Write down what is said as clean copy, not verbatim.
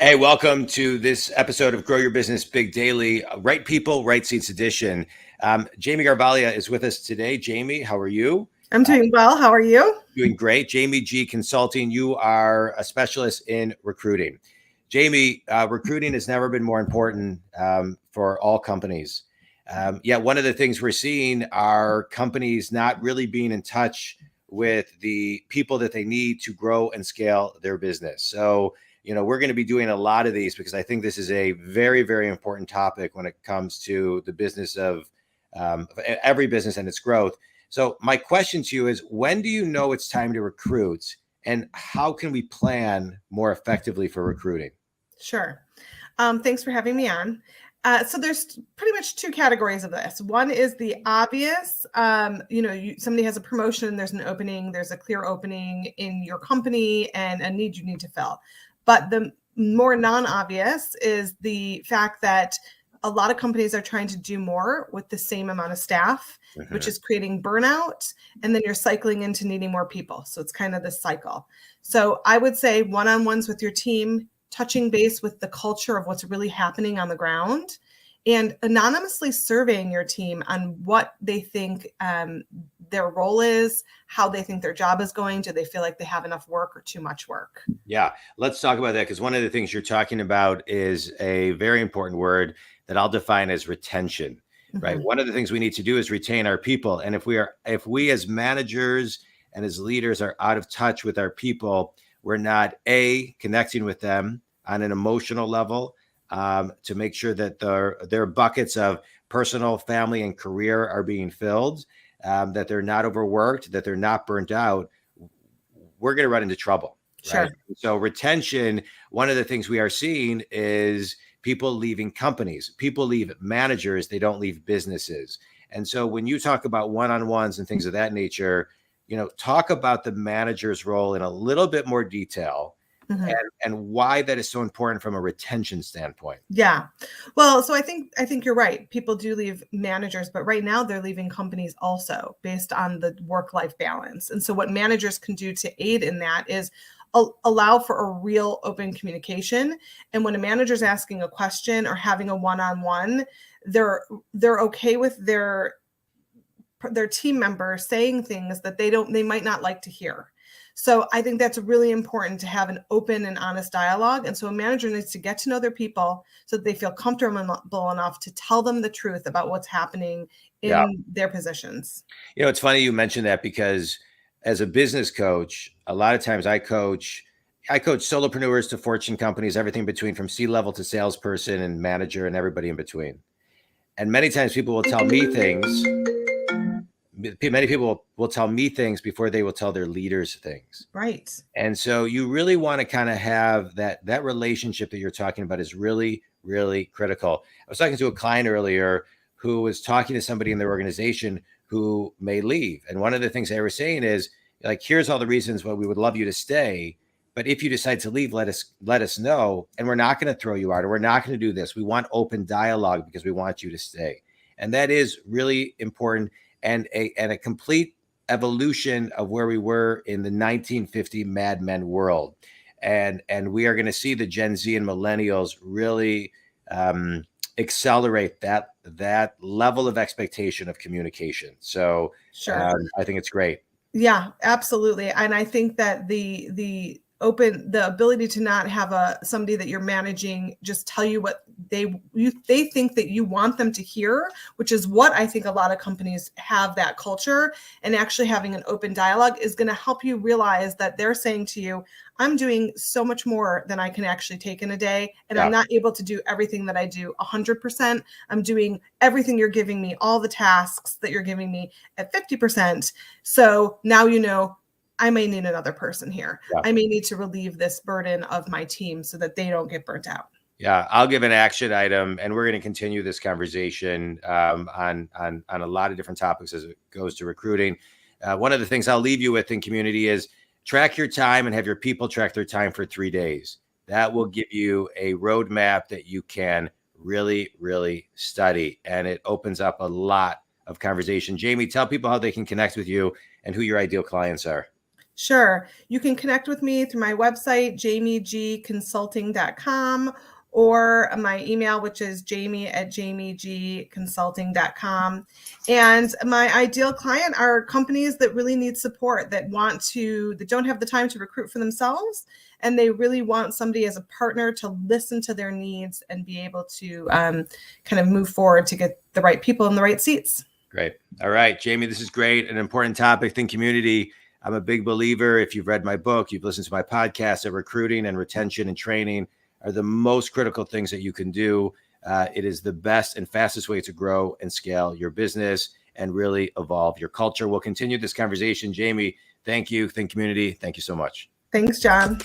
Hey, welcome to this episode of Grow Your Business Big Daily, Right People, Right Seats edition. Jamie Garavaglia is with us today. Jamie, how are you? I'm doing well. How are you? Doing great. Jamie G Consulting, you are a specialist in recruiting. Jamie, recruiting has never been more important for all companies. Yet one of the things we're seeing are companies not really being in touch with the people that they need to grow and scale their business. So, we're going to be doing a lot of these because I think this is a very, very important topic when it comes to the business of every business and its growth. So my question to you is, when do you know it's time to recruit, and how can we plan more effectively for recruiting? Sure. Thanks for having me on. So there's pretty much two categories of this. One is the obvious, somebody has a promotion, there's an opening, there's a clear opening in your company and a need you need to fill. But the more non-obvious is the fact that a lot of companies are trying to do more with the same amount of staff, which is creating burnout. And then you're cycling into needing more people. So it's kind of this cycle. So I would say one-on-ones with your team, touching base with the culture of what's really happening on the ground, and anonymously surveying your team on what they think their role is, how they think their job is going. Do they feel like they have enough work or too much work? Yeah, let's talk about that, because one of the things you're talking about is a very important word that I'll define as retention, right? One of the things we need to do is retain our people. And if we as managers and as leaders are out of touch with our people, we're not connecting with them on an emotional level to make sure that their buckets of personal, family, and career are being filled, that they're not overworked, that they're not burnt out. We're going to run into trouble. Sure. Right? So retention, one of the things we are seeing is people leaving companies. People leave managers, they don't leave businesses. And so when you talk about one-on-ones and things of that nature, talk about the manager's role in a little bit more detail, and why that is so important from a retention standpoint. Yeah. Well, so I think you're right. People do leave managers, but right now they're leaving companies also based on the work-life balance. And so what managers can do to aid in that is allow for a real open communication. And when a manager is asking a question or having a one-on-one, they're okay with their team member saying things that they might not like to hear. So I think that's really important to have an open and honest dialogue. And so a manager needs to get to know their people so that they feel comfortable enough to tell them the truth about what's happening in their positions. It's funny you mentioned that, because as a business coach, a lot of times I coach solopreneurs to Fortune companies, everything between from C-level to salesperson and manager and everybody in between. And many times people will tell me things. Many people will tell me things before they will tell their leaders things. Right. And so you really want to kind of have that relationship that you're talking about is really, really critical. I was talking to a client earlier who was talking to somebody in their organization who may leave. And one of the things they were saying is, like, here's all the reasons why we would love you to stay. But if you decide to leave, let us know. And we're not going to throw you out, or we're not going to do this. We want open dialogue because we want you to stay. And that is really important, and a complete evolution of where we were in the 1950 Mad Men world. And we are going to see the Gen Z and millennials really accelerate that level of expectation of communication. So sure. I think it's great. Yeah, absolutely. And I think that the ability to not have somebody that you're managing just tell you what they think that you want them to hear, which is what I think a lot of companies have, that culture, and actually having an open dialogue is going to help you realize that they're saying to you, I'm doing so much more than I can actually take in a day. And I'm not able to do everything that I do 100%. I'm doing everything you're giving me, all the tasks that you're giving me at 50%. So now I may need another person here. Yeah. I may need to relieve this burden of my team so that they don't get burnt out. Yeah, I'll give an action item, and we're going to continue this conversation on a lot of different topics as it goes to recruiting. One of the things I'll leave you with in community is track your time and have your people track their time for 3 days. That will give you a roadmap that you can really, really study, and it opens up a lot of conversation. Jamie, tell people how they can connect with you and who your ideal clients are. Sure. You can connect with me through my website, jamiegconsulting.com, or my email, which is jamie@jamiegconsulting.com. And my ideal client are companies that really need support, that don't have the time to recruit for themselves, and they really want somebody as a partner to listen to their needs and be able to kind of move forward to get the right people in the right seats. Great. All right, Jamie, this is great. An important topic. Think community. I'm a big believer. If you've read my book, you've listened to my podcast, that recruiting and retention and training are the most critical things that you can do. It is the best and fastest way to grow and scale your business and really evolve your culture. We'll continue this conversation. Jamie, thank you. Think community. Thank you so much. Thanks, John.